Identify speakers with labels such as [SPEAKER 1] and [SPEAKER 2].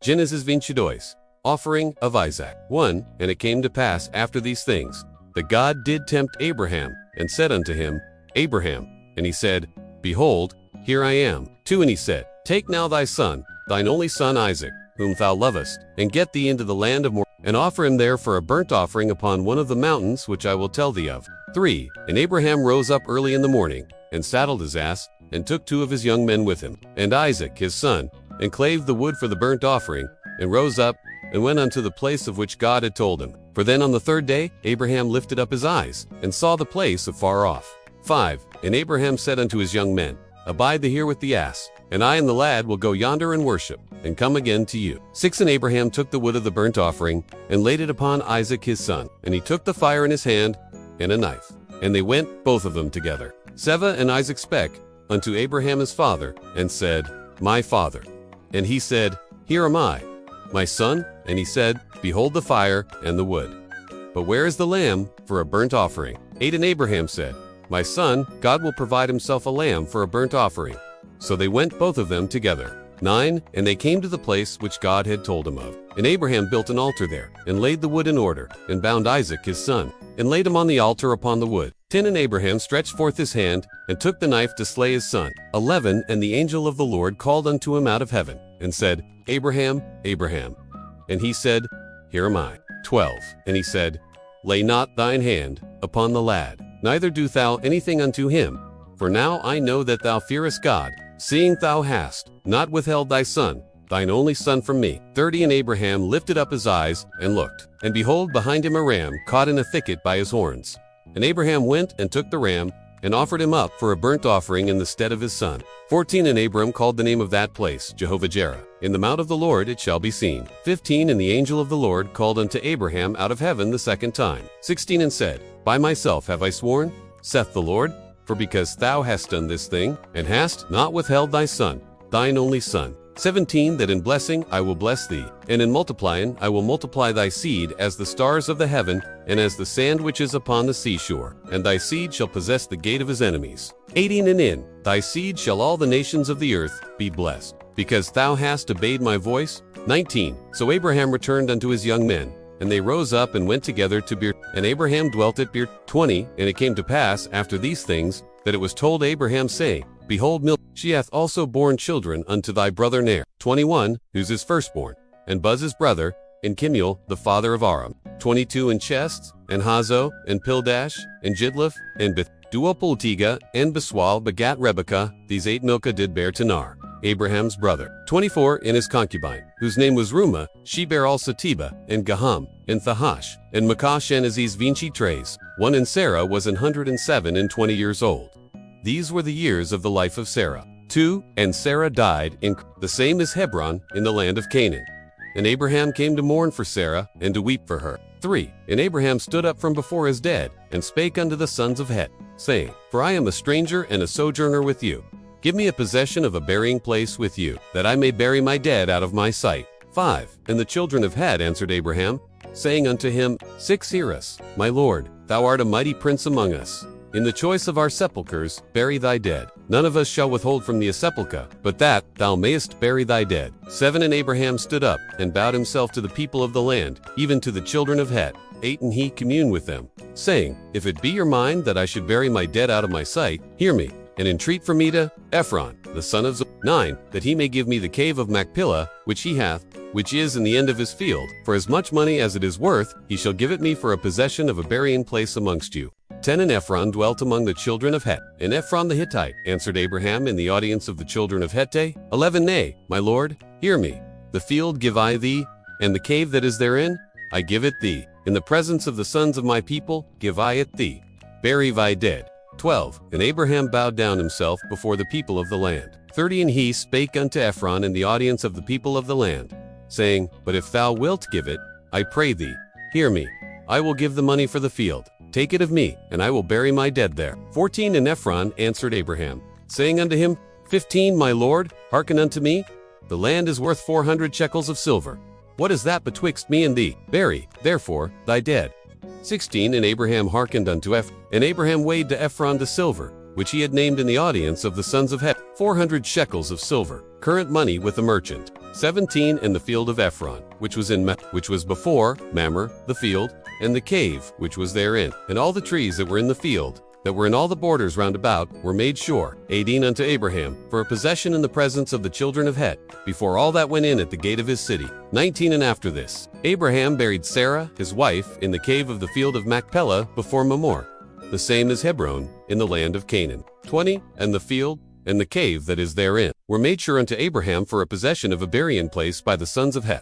[SPEAKER 1] Genesis 22. Offering of Isaac. 1. And it came to pass after these things, that God did tempt Abraham, and said unto him, Abraham. And he said, Behold, here I am. 2. And he said, Take now thy son, thine only son Isaac, whom thou lovest, and get thee into the land of Moriah, and offer him there for a burnt offering upon one of the mountains which I will tell thee of. 3. And Abraham rose up early in the morning, and saddled his ass, and took 2 of his young men with him, and Isaac his son, and clave the wood for the burnt offering, and rose up, and went unto the place of which God had told him. For then on the 3rd day Abraham lifted up his eyes, and saw the place afar off. 5. And Abraham said unto his young men, Abide thee here with the ass, and I and the lad will go yonder and worship, and come again to you. 6. And Abraham took the wood of the burnt offering, and laid it upon Isaac his son. And he took the fire in his hand, and a knife. And they went, both of them together. 7. And Isaac spake unto Abraham his father, and said, My father. And he said, Here am I, my son. And he said, Behold the fire and the wood. But where is the lamb for a burnt offering? 8. And Abraham said, My son, God will provide himself a lamb for a burnt offering. So they went both of them together. 9. And they came to the place which God had told him of. And Abraham built an altar there, and laid the wood in order, and bound Isaac his son, and laid him on the altar upon the wood. 10. And Abraham stretched forth his hand, and took the knife to slay his son. 11. And the angel of the Lord called unto him out of heaven, and said, Abraham, Abraham. And he said, Here am I. 12. And he said, Lay not thine hand upon the lad, neither do thou anything unto him. For now I know that thou fearest God, seeing thou hast not withheld thy son, thine only son, from me. 30. And Abraham lifted up his eyes, and looked, and behold, behind him a ram caught in a thicket by his horns. And Abraham went and took the ram, and offered him up for a burnt offering in the stead of his son. 14. And Abram called the name of that place Jehovah-Jireh. In the mount of the Lord it shall be seen. 15. And the angel of the Lord called unto Abraham out of heaven the 2nd time. 16. And said, By myself have I sworn, saith the Lord, for because thou hast done this thing, and hast not withheld thy son, thine only son. 17. That in blessing I will bless thee, and in multiplying I will multiply thy seed as the stars of the heaven, and as the sand which is upon the seashore. And thy seed shall possess the gate of his enemies. 18. And in thy seed shall all the nations of the earth be blessed, because thou hast obeyed my voice. 19. So Abraham returned unto his young men, and they rose up and went together to Beer, and Abraham dwelt at Beer. 20. And it came to pass after these things, that it was told Abraham, saying, Behold, Milcah, she hath also borne children unto thy brother Ner. 21. Who's his firstborn, and Buz his brother, and Kemuel the father of Aram. 22. And Chest, and Hazo, and Pildash, and Jidlaph, and Beth, Duopoltiga, and Beswal begat Rebekah. These 8 Milcah did bear to Nar, Abraham's brother. 24. And his concubine, whose name was Rumah, she bare also Teba, and Gaham, and Thahash, and Makash, and Aziz Vinci Trays. 1. And Sarah was 107 and 20 years old. These were the years of the life of Sarah. 2. And Sarah died in the same as Hebron in the land of Canaan. And Abraham came to mourn for Sarah, and to weep for her. 3. And Abraham stood up from before his dead, and spake unto the sons of Het, saying, For I am a stranger and a sojourner with you. Give me a possession of a burying place with you, that I may bury my dead out of my sight. 5. And the children of Het answered Abraham, saying unto him, Six hear us, my lord, thou art a mighty prince among us. In the choice of our sepulchres, bury thy dead. None of us shall withhold from thee a sepulchre, but that thou mayest bury thy dead. 7. And Abraham stood up, and bowed himself to the people of the land, even to the children of Het. 8. And he communed with them, saying, If it be your mind that I should bury my dead out of my sight, hear me, and entreat for me to Ephron, the son of 9, that he may give me the cave of Machpelah, which he hath, which is in the end of his field. For as much money as it is worth, he shall give it me for a possession of a burying place amongst you. 10. And Ephron dwelt among the children of Het. And Ephron the Hittite answered Abraham in the audience of the children of Hette. 11. Nay, my lord, hear me. The field give I thee, and the cave that is therein, I give it thee. In the presence of the sons of my people, give I it thee. Bury thy dead. 12. And Abraham bowed down himself before the people of the land. 30. And he spake unto Ephron in the audience of the people of the land, saying, But if thou wilt give it, I pray thee, hear me. I will give the money for the field. Take it of me, and I will bury my dead there. 14. And Ephron answered Abraham, saying unto him, 15. My lord, hearken unto me. The land is worth 400 shekels of silver. What is that betwixt me and thee? Bury, therefore, thy dead. 16. And Abraham hearkened unto Ephron. And Abraham weighed to Ephron the silver, which he had named in the audience of the sons of Het, 400 shekels of silver, current money with the merchant. 17 And the field of Ephron, which was which was before Mamre, the field, and the cave, which was therein, and all the trees that were in the field, that were in all the borders round about, were made sure, 18 unto Abraham, for a possession in the presence of the children of Het, before all that went in at the gate of his city. 19 And after this, Abraham buried Sarah, his wife, in the cave of the field of Machpelah before Mamre, the same as Hebron, in the land of Canaan. 20 And the field, and the cave that is therein, were made sure unto Abraham for a possession of a burying place by the sons of Het.